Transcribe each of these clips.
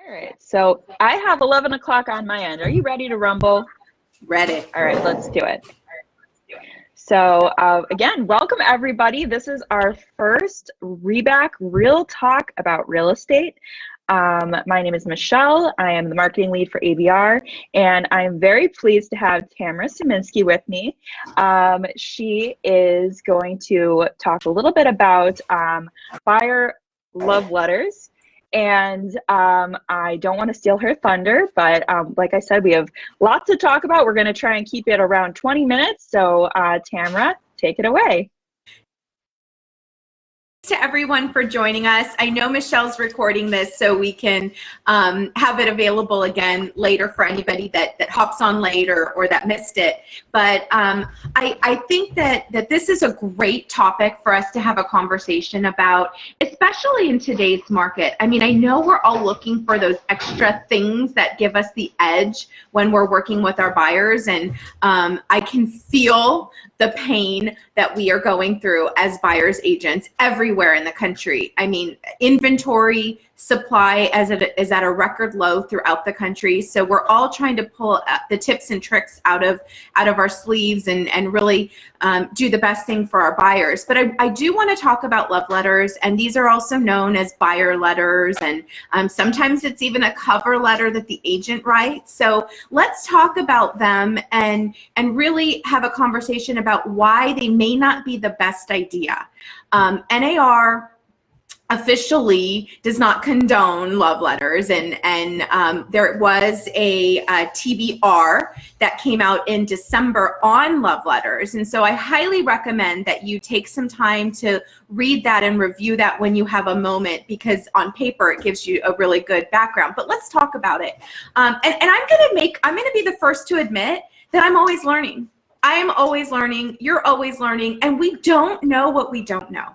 All right, so I have 11 o'clock on my end. Are you ready to rumble? Ready. All right, let's do it. So again, welcome everybody. This is our first REBAC Real Talk about real estate. My name is Michelle. I am the marketing lead for ABR, and I'm very pleased to have Tamara Suminski with me. She is going to talk a little bit about buyer love letters. And I don't want to steal her thunder, but like I said, we have lots to talk about. We're going to try and keep it around 20 minutes. So Tamara, take it away. To everyone for joining us. I know Michelle's recording this so we can have it available again later for anybody that hops on late or that missed it. But I think that this is a great topic for us to have a conversation about, especially in today's market. I mean, I know we're all looking for those extra things that give us the edge when we're working with our buyers, and I can feel the pain that we are going through as buyers agents everywhere in the country. I mean, inventory supply is at a record low throughout the country. So we're all trying to pull the tips and tricks out of our sleeves and really do the best thing for our buyers. But I do want to talk about love letters, and these are also known as buyer letters, and sometimes it's even a cover letter that the agent writes. So let's talk about them and really have a conversation about why they may not be the best idea. NAR officially does not condone love letters, and there was a TBR that came out in December on love letters, and so I highly recommend that you take some time to read that and review that when you have a moment, because on paper it gives you a really good background. But let's talk about it, and I'm gonna be the first to admit that I'm always learning. I am always learning, you're always learning, and we don't know what we don't know.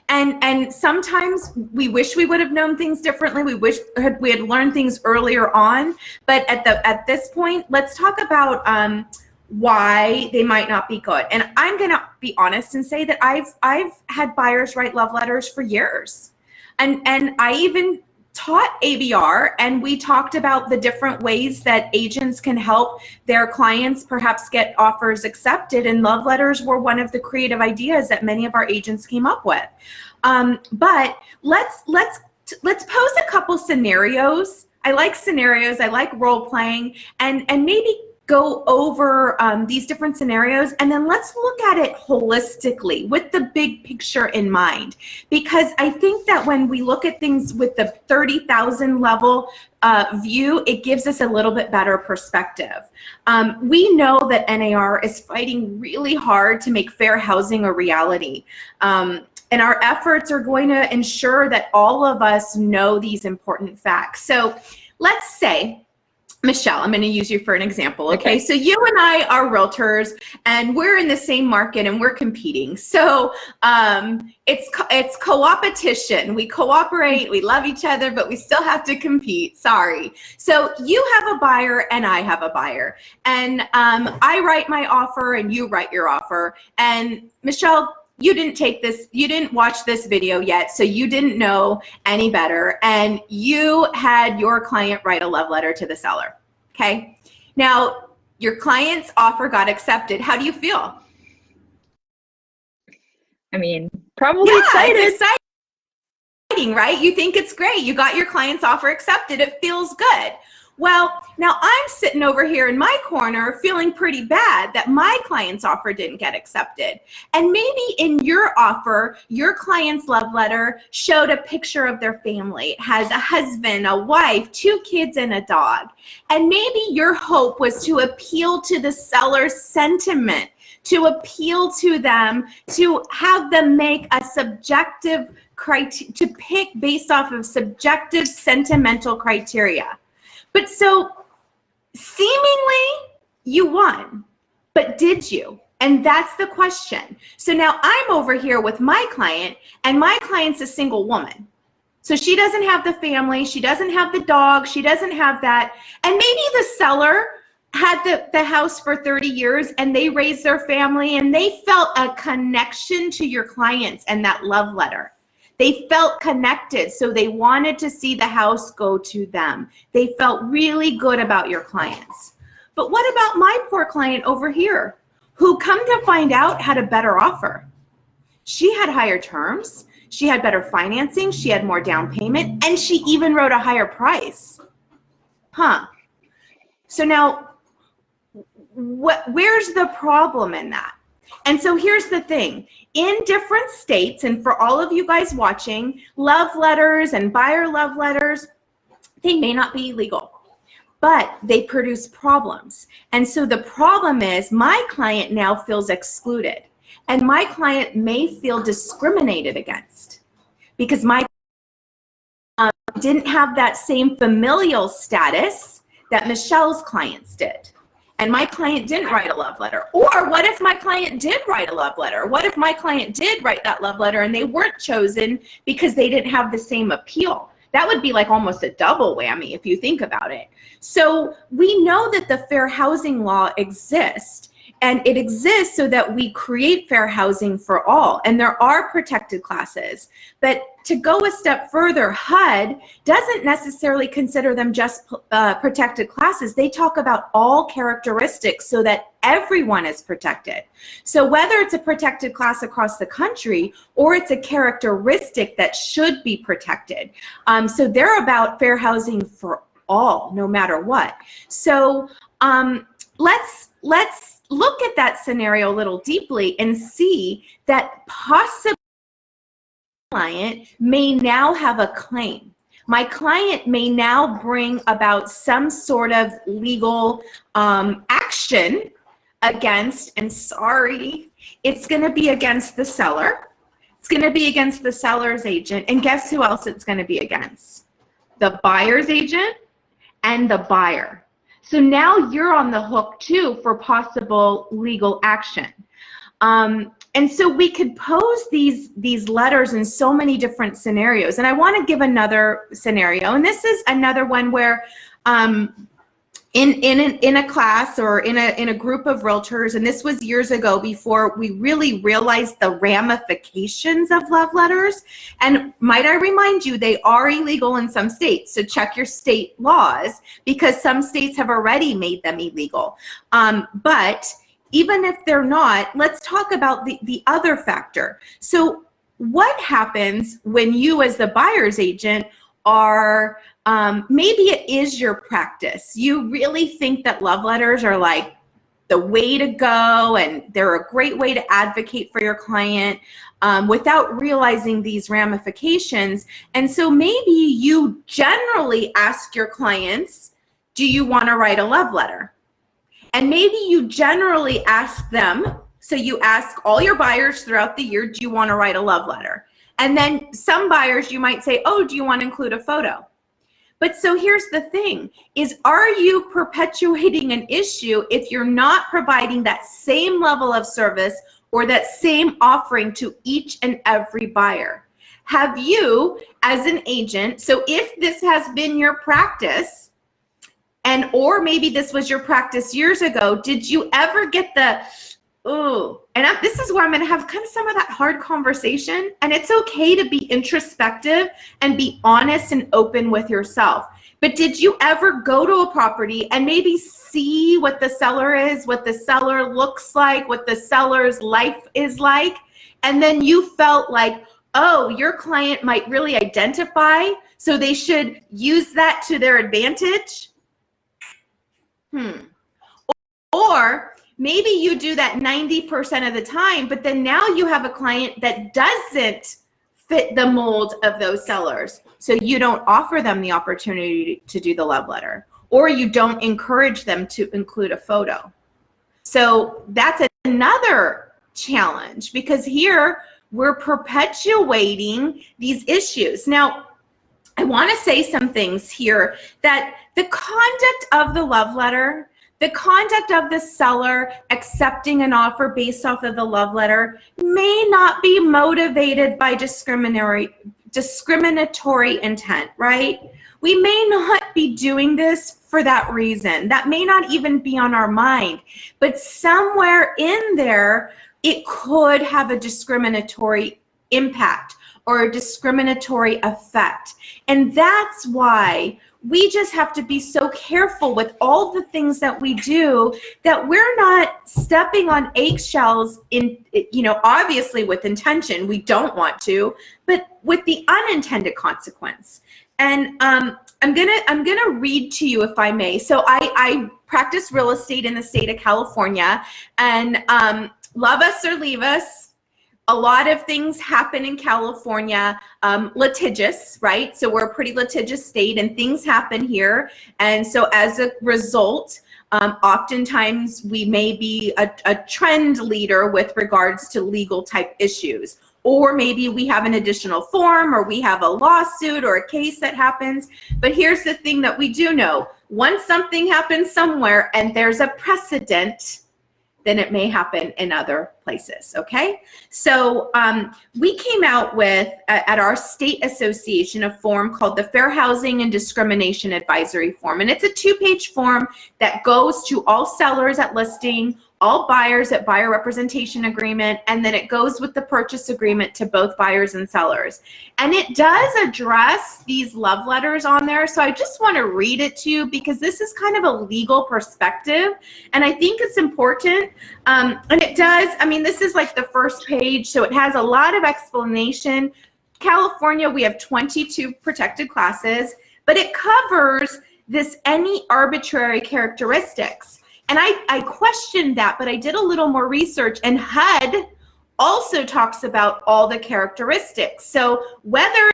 And sometimes we wish we would have known things differently. We wish we had learned things earlier on. But at this point, let's talk about why they might not be good. And I'm going to be honest and say that I've had buyers write love letters for years. And I even taught ABR, and we talked about the different ways that agents can help their clients perhaps get offers accepted, and love letters were one of the creative ideas that many of our agents came up with. But let's pose a couple scenarios. I like scenarios, I like role playing, and maybe go over these different scenarios, and then let's look at it holistically with the big picture in mind. Because I think that when we look at things with the 30,000 level view, it gives us a little bit better perspective. We know that NAR is fighting really hard to make fair housing a reality. And our efforts are going to ensure that all of us know these important facts. So let's say, Michelle, I'm going to use you for an example. Okay, so you and I are realtors, and we're in the same market, and we're competing. So it's co-opetition. We cooperate, we love each other, but we still have to compete. Sorry. So you have a buyer, and I have a buyer, and I write my offer, and you write your offer. And Michelle, you didn't watch this video yet, so you didn't know any better, and you had your client write a love letter to the seller, okay? Now, your client's offer got accepted. How do you feel? I mean, probably excited. It's exciting, right? You think it's great. You got your client's offer accepted. It feels good. Well, now I'm sitting over here in my corner feeling pretty bad that my client's offer didn't get accepted. And maybe in your offer, your client's love letter showed a picture of their family. It has a husband, a wife, 2 kids, and a dog. And maybe your hope was to appeal to the seller's sentiment, to appeal to them, to have them make a subjective criteria, to pick based off of subjective sentimental criteria. But so seemingly you won, but did you? And that's the question. So now I'm over here with my client, and my client's a single woman. So she doesn't have the family, she doesn't have the dog, she doesn't have that. And maybe the seller had the house for 30 years, and they raised their family, and they felt a connection to your clients and that love letter. They felt connected, so they wanted to see the house go to them. They felt really good about your clients. But what about my poor client over here, who, come to find out, had a better offer? She had higher terms, she had better financing, she had more down payment, and she even wrote a higher price. So now, where's the problem in that? And so here's the thing. In different states, and for all of you guys watching, love letters and buyer love letters, they may not be illegal, but they produce problems. And so the problem is my client now feels excluded, and my client may feel discriminated against because my didn't have that same familial status that Michelle's clients did. And my client didn't write a love letter. Or what if my client did write a love letter? What if my client did write that love letter and they weren't chosen because they didn't have the same appeal? That would be like almost a double whammy if you think about it. So we know that the fair housing law exists, and it exists so that we create fair housing for all. And there are protected classes. But to go a step further, HUD doesn't necessarily consider them just protected classes. They talk about all characteristics so that everyone is protected. So whether it's a protected class across the country or it's a characteristic that should be protected. So they're about fair housing for all, no matter what. So let's look at that scenario a little deeply and see that possibly my client may now have a claim. My client may now bring about some sort of legal action against, and sorry, it's going to be against the seller. It's going to be against the seller's agent. And guess who else it's going to be against? The buyer's agent and the buyer. So now you're on the hook too for possible legal action. And so we could pose these letters in so many different scenarios. And I want to give another scenario. And this is another one where in a class or in a group of realtors, and this was years ago before we really realized the ramifications of love letters. And might I remind you, they are illegal in some states. So check your state laws, because some states have already made them illegal. But even if they're not, let's talk about the other factor. So what happens when you as the buyer's agent are, maybe it is your practice. You really think that love letters are like the way to go and they're a great way to advocate for your client without realizing these ramifications. And so maybe you generally ask your clients, do you want to write a love letter? And maybe you generally ask them, so you ask all your buyers throughout the year, do you want to write a love letter? And then some buyers you might say, oh, do you want to include a photo? But so here's the thing, is are you perpetuating an issue if you're not providing that same level of service or that same offering to each and every buyer? Have you, as an agent, so if this has been your practice, and or maybe this was your practice years ago, did you ever get the, ooh, and this is where I'm gonna have kind of some of that hard conversation, and it's okay to be introspective and be honest and open with yourself. But did you ever go to a property and maybe see what the seller is, what the seller looks like, what the seller's life is like, and then you felt like, oh, your client might really identify, so they should use that to their advantage? Or maybe you do that 90% of the time, but then now you have a client that doesn't fit the mold of those sellers. So you don't offer them the opportunity to do the love letter, or you don't encourage them to include a photo. So that's another challenge, because here we're perpetuating these issues. Now, I want to say some things here, that the conduct of the love letter, the conduct of the seller accepting an offer based off of the love letter may not be motivated by discriminatory intent, right? We may not be doing this for that reason. That may not even be on our mind, but somewhere in there, it could have a discriminatory impact. or a discriminatory effect. And that's why we just have to be so careful with all the things that we do, that we're not stepping on eggshells in, obviously with intention, we don't want to, but with the unintended consequence. And I'm gonna read to you, if I may. So I practice real estate in the state of California, and love us or leave us, a lot of things happen in California, litigious, right? So we're a pretty litigious state, and things happen here. And so as a result, oftentimes we may be a trend leader with regards to legal type issues. Or maybe we have an additional form, or we have a lawsuit or a case that happens. But here's the thing that we do know. Once something happens somewhere and there's a precedent, then it may happen in other places, okay? So we came out with, at our state association, a form called the Fair Housing and Discrimination Advisory Form. And it's a 2-page form that goes to all sellers at listing, all buyers at buyer representation agreement, and then it goes with the purchase agreement to both buyers and sellers. And it does address these love letters on there. So I just want to read it to you, because this is kind of a legal perspective, and I think it's important. And it does, this is like the first page, so it has a lot of explanation. California, we have 22 protected classes, but it covers this any arbitrary characteristics. And I questioned that, but I did a little more research, and HUD also talks about all the characteristics. So whether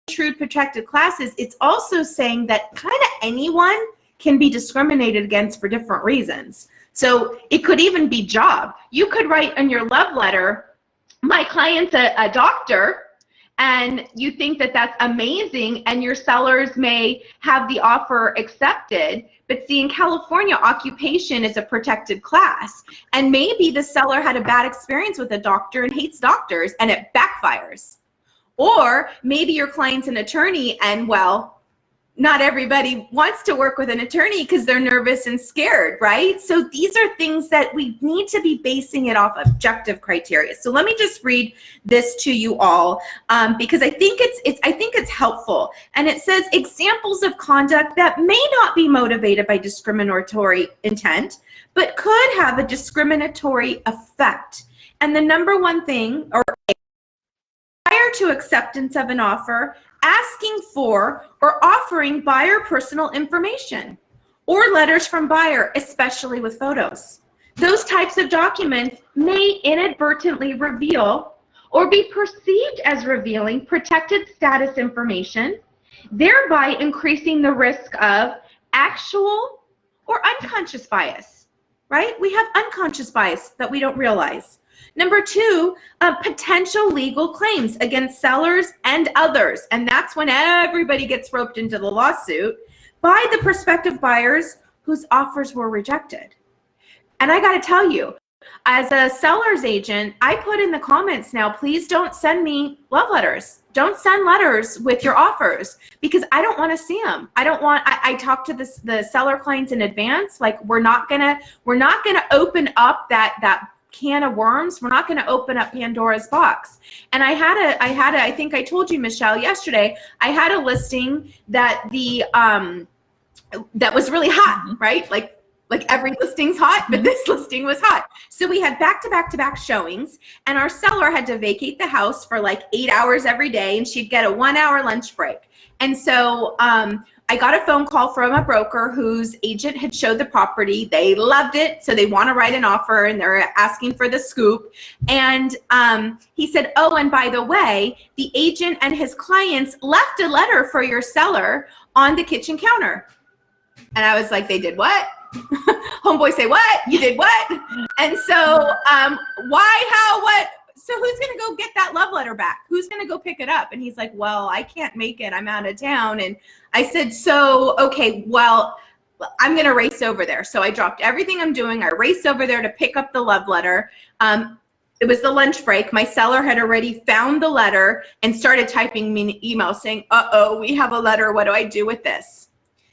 true protected classes, it's also saying that kind of anyone can be discriminated against for different reasons. So it could even be job. You could write in your love letter, my client's a doctor, and you think that that's amazing, and your sellers may have the offer accepted. But see, in California, occupation is a protected class, and maybe the seller had a bad experience with a doctor and hates doctors, and it backfires. Or maybe your client's an attorney, and well, not everybody wants to work with an attorney because they're nervous and scared, right? So these are things that we need to be basing it off objective criteria. So let me just read this to you all, because I think it's helpful. And it says examples of conduct that may not be motivated by discriminatory intent, but could have a discriminatory effect. And the number one thing, or prior to acceptance of an offer, asking for or offering buyer personal information or letters from buyer, especially with photos. Those types of documents may inadvertently reveal or be perceived as revealing protected status information, thereby increasing the risk of actual or unconscious bias, right? We have unconscious bias that we don't realize. Number two, potential legal claims against sellers and others. And that's when everybody gets roped into the lawsuit by the prospective buyers whose offers were rejected. And I got to tell you, as a seller's agent, I put in the comments now, please don't send me love letters. Don't send letters with your offers, because I don't want to see them. I talk to the seller clients in advance, like we're not gonna open up that can of worms. We're not going to open up Pandora's box. And I think I told you, Michelle, yesterday, I had a listing that that was really hot, right? Like every listing's hot, but this listing was hot. So we had back-to-back showings, and our seller had to vacate the house for like 8 hours every day, and she'd get a 1-hour lunch break. And so I got a phone call from a broker whose agent had showed the property. They loved it, so they want to write an offer, and they're asking for the scoop. And he said, oh, and by the way, the agent and his clients left a letter for your seller on the kitchen counter. And I was like, they did what? Homeboy say, what? You did what? And so why, how, what? So who's going to go get that love letter back? Who's going to go pick it up? And he's like, well, I can't make it. I'm out of town. And I said, so, okay, well, I'm going to race over there. So I dropped everything I'm doing. I raced over there to pick up the love letter. It was the lunch break. My seller had already found the letter and started typing me an email saying, uh-oh, we have a letter. What do I do with this?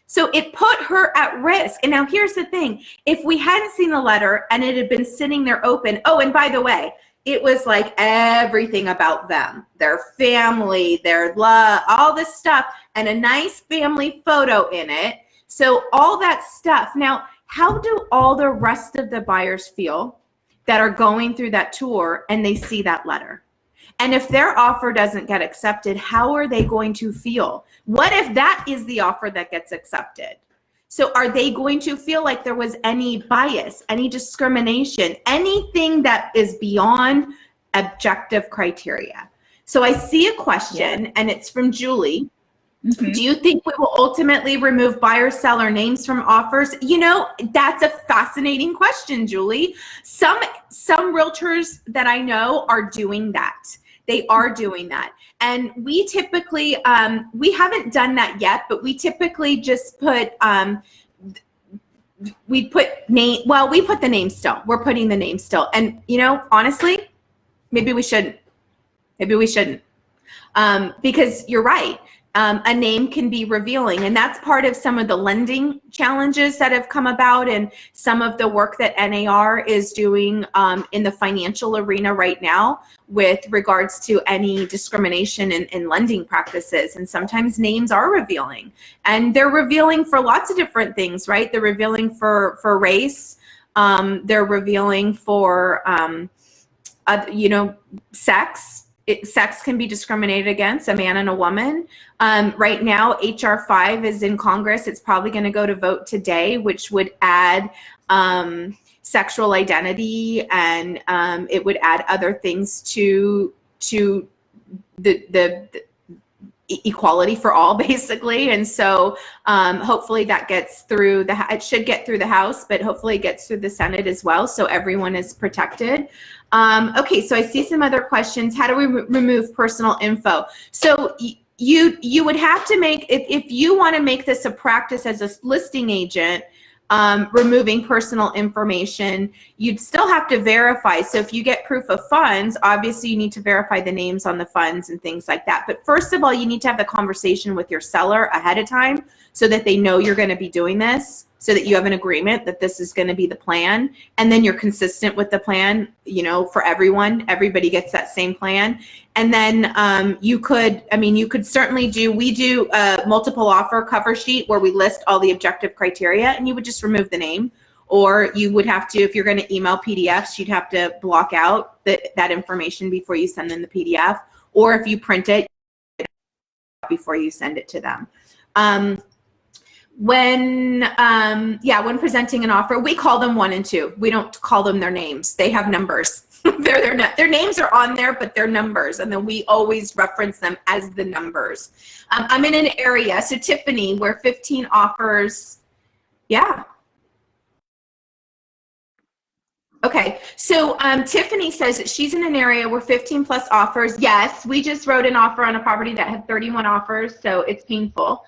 So it put her at risk. And now here's the thing. If we hadn't seen the letter and it had been sitting there open, oh, and by the way, it was like everything about them, their family, their love, all this stuff, and a nice family photo in it. So all that stuff. Now, how do all the rest of the buyers feel that are going through that tour and they see that letter? And if their offer doesn't get accepted, how are they going to feel? What if that is the offer that gets accepted? So are they going to feel like there was any bias, any discrimination, anything that is beyond objective criteria? So I see a question, and it's from Julie. Mm-hmm. Do you think we will ultimately remove buyer-seller names from offers? You know, that's a fascinating question, Julie. Some realtors that I know are doing that. They are doing that. And we typically, we haven't done that yet, but we typically just put, we put the name still. We're putting the name still. And, you know, honestly, maybe we shouldn't. Maybe we shouldn't. Because you're right. A name can be revealing, and that's part of some of the lending challenges that have come about and some of the work that NAR is doing in the financial arena right now with regards to any discrimination in lending practices. And sometimes names are revealing, and they're revealing for lots of different things, right? They're revealing for race. They're revealing for, you know, sex. Sex can be discriminated against, a man and a woman. Right now, HR 5 is in Congress. It's probably going to go to vote today, which would add sexual identity, and it would add other things to the equality for all, basically. And so hopefully that gets through it should get through the House, but hopefully it gets through the Senate as well, so everyone is protected. Okay, so I see some other questions. How do we remove personal info? So you would have to make, if you want to make this a practice as a listing agent, removing personal information, you'd still have to verify. So if you get proof of funds, obviously you need to verify the names on the funds and things like that. But first of all, you need to have the conversation with your seller ahead of time so that they know you're going to be doing this, so that you have an agreement that this is going to be the plan, and then you're consistent with the plan, you know, for everyone. Everybody gets that same plan. And then you could certainly we do a multiple offer cover sheet where we list all the objective criteria, and you would just remove the name. Or you would have to, if you're going to email PDFs, you'd have to block out that information before you send them the PDF. Or if you print it before you send it to them. When presenting an offer, we call them 1 and 2. We don't call them their names. They have numbers. Their names are on there, but they're numbers, and then we always reference them as the numbers. I'm in an area, so Tiffany, where 15 offers, yeah. Okay, so Tiffany says that she's in an area where 15 plus offers. Yes, we just wrote an offer on a property that had 31 offers, so it's painful.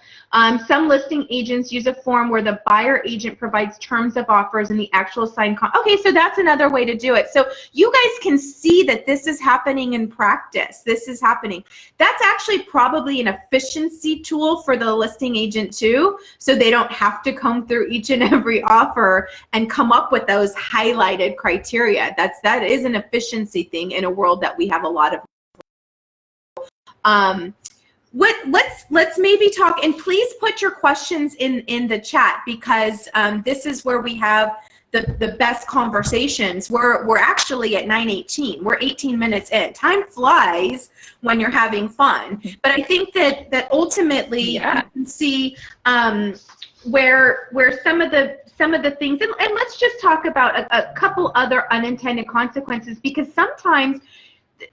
Some listing agents use a form where the buyer agent provides terms of offers and the actual signed okay, so that's another way to do it. So you guys can see that this is happening in practice. This is happening. That's actually probably an efficiency tool for the listing agent too, so they don't have to comb through each and every offer and come up with those highlighted criteria. That is an efficiency thing in a world that we have a lot of. Let's maybe talk, and please put your questions in the chat, because this is where we have the best conversations. We're actually at 9:18. We're 18 minutes in. Time flies when you're having fun. But I think that ultimately you can see where some of the things, and let's just talk about a couple other unintended consequences, because sometimes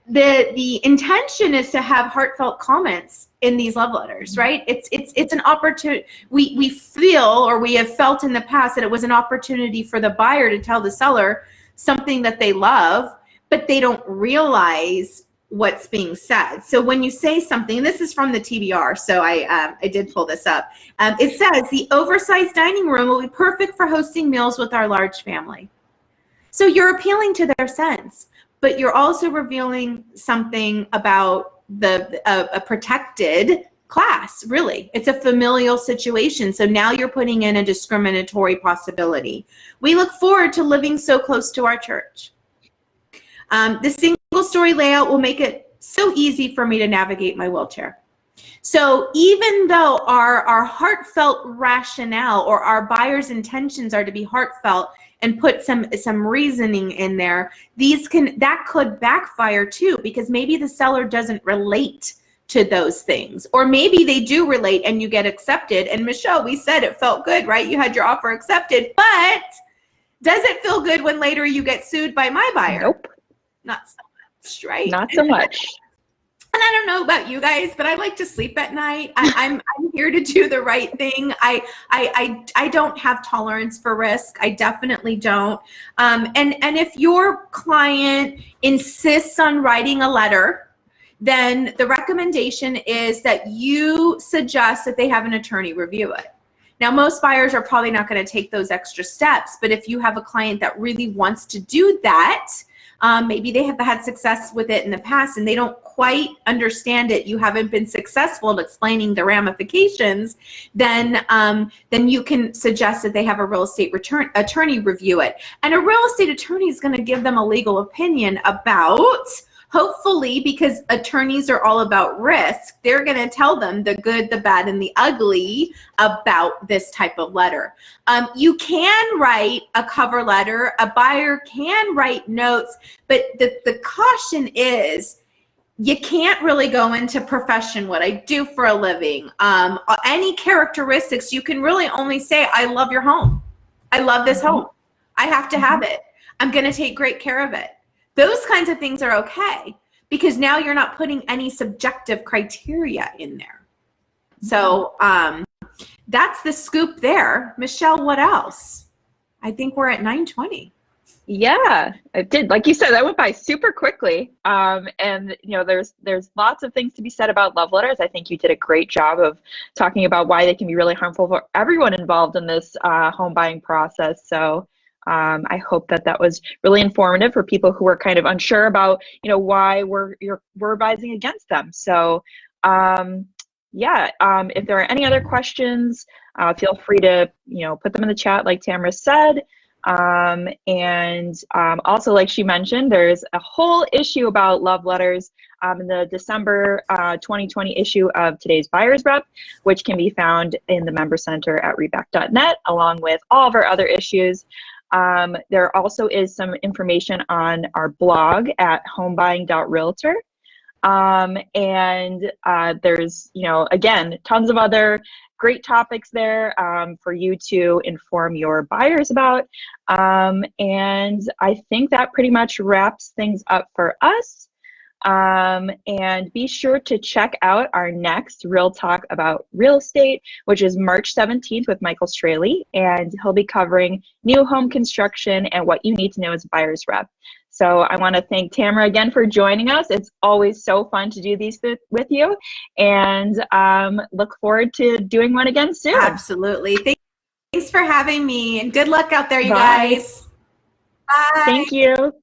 the intention is to have heartfelt comments in these love letters, right? It's an opportunity. We feel, or we have felt in the past, that it was an opportunity for the buyer to tell the seller something that they love, but they don't realize what's being said. So when you say something, and this is from the TBR, so I did pull this up. It says, the oversized dining room will be perfect for hosting meals with our large family. So you're appealing to their sense, but you're also revealing something about a protected class, really. It's a familial situation. So now you're putting in a discriminatory possibility. We look forward to living so close to our church. The single story layout will make it so easy for me to navigate my wheelchair. So even though our heartfelt rationale or our buyer's intentions are to be heartfelt and put some reasoning in there, that could backfire too, because maybe the seller doesn't relate to those things, or maybe they do relate and you get accepted. And Michelle, we said it felt good, right? You had your offer accepted, but does it feel good when later you get sued by my buyer? Nope. Not so much, right? Not so much. And I don't know about you guys, but I like to sleep at night. I'm here to do the right thing. I don't have tolerance for risk. I definitely don't. And if your client insists on writing a letter, then the recommendation is that you suggest that they have an attorney review it. Now, most buyers are probably not going to take those extra steps, but if you have a client that really wants to do that, maybe they have had success with it in the past and they don't quite understand it, you haven't been successful at explaining the ramifications, then you can suggest that they have a real estate attorney review it. And a real estate attorney is going to give them a legal opinion about, hopefully, because attorneys are all about risk, they're going to tell them the good, the bad, and the ugly about this type of letter. You can write a cover letter, a buyer can write notes, but the caution is you can't really go into profession, what I do for a living, any characteristics. You can really only say, I love your home. I love this home. I have to have it. I'm going to take great care of it. Those kinds of things are okay, because now you're not putting any subjective criteria in there. So that's the scoop there. Michelle, what else? I think we're at 9:20. Yeah, it did. Like you said, that went by super quickly. And you know, there's lots of things to be said about love letters. I think you did a great job of talking about why they can be really harmful for everyone involved in this home buying process. So I hope that was really informative for people who are kind of unsure about, you know, why we're advising against them. So yeah, if there are any other questions, feel free to, you know, put them in the chat like Tamara said. Also, like she mentioned, there's a whole issue about love letters in the December 2020 issue of Today's Buyer's Rep, which can be found in the member center at rebac.net, along with all of our other issues. There also is some information on our blog at homebuying.realtor. There's, you know, again, tons of other great topics there for you to inform your buyers about. And I think that pretty much wraps things up for us. And be sure to check out our next Real Talk about real estate, which is March 17th with Michael Straley, and he'll be covering new home construction and what you need to know as a buyer's rep. So I want to thank Tamara again for joining us. It's always so fun to do these with you, and look forward to doing one again soon. Absolutely. Thanks for having me, and good luck out there, you Bye. guys. Bye. Thank you.